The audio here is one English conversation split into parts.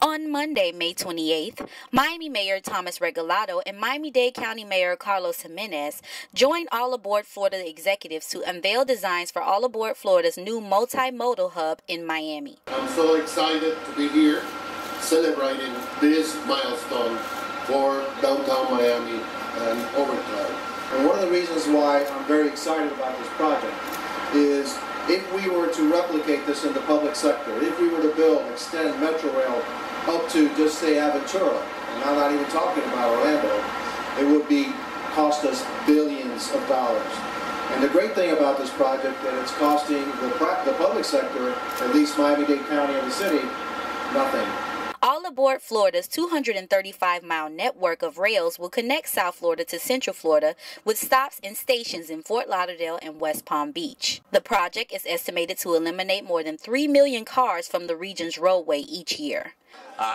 On Monday, May 28th, Miami Mayor Thomas Regalado and Miami-Dade County Mayor Carlos Jimenez joined All Aboard Florida executives to unveil designs for All Aboard Florida's new multimodal hub in Miami. I'm so excited to be here celebrating this milestone for downtown Miami and overtime. And one of the reasons why I'm very excited about this project is if we were to replicate this in the public sector, if we were to extend Metro Rail up to just say Aventura, and I'm not even talking about Orlando, it would cost us billions of dollars. And the great thing about this project that it's costing the public sector, at least Miami-Dade County and the city, nothing. All Aboard Florida's 235-mile network of rails will connect South Florida to Central Florida with stops and stations in Fort Lauderdale and West Palm Beach. The project is estimated to eliminate more than 3 million cars from the region's roadway each year.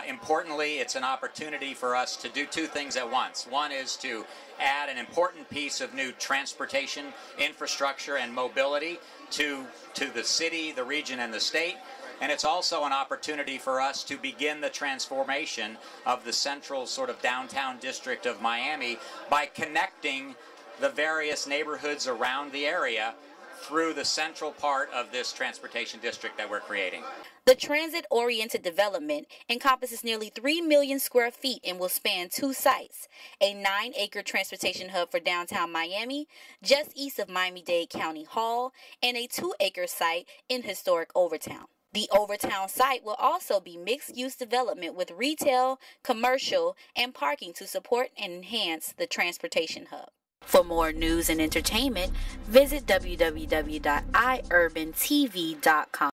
Importantly, it's an opportunity for us to do two things at once. One is to add an important piece of new transportation infrastructure and mobility to the city, the region, and the state. And it's also an opportunity for us to begin the transformation of the central sort of downtown district of Miami by connecting the various neighborhoods around the area through the central part of this transportation district that we're creating. The transit-oriented development encompasses nearly 3 million square feet and will span 2 sites, a 9-acre transportation hub for downtown Miami, just east of Miami-Dade County Hall, and a 2-acre site in historic Overtown. The Overtown site will also be mixed-use development with retail, commercial, and parking to support and enhance the transportation hub. For more news and entertainment, visit www.iurbantv.com.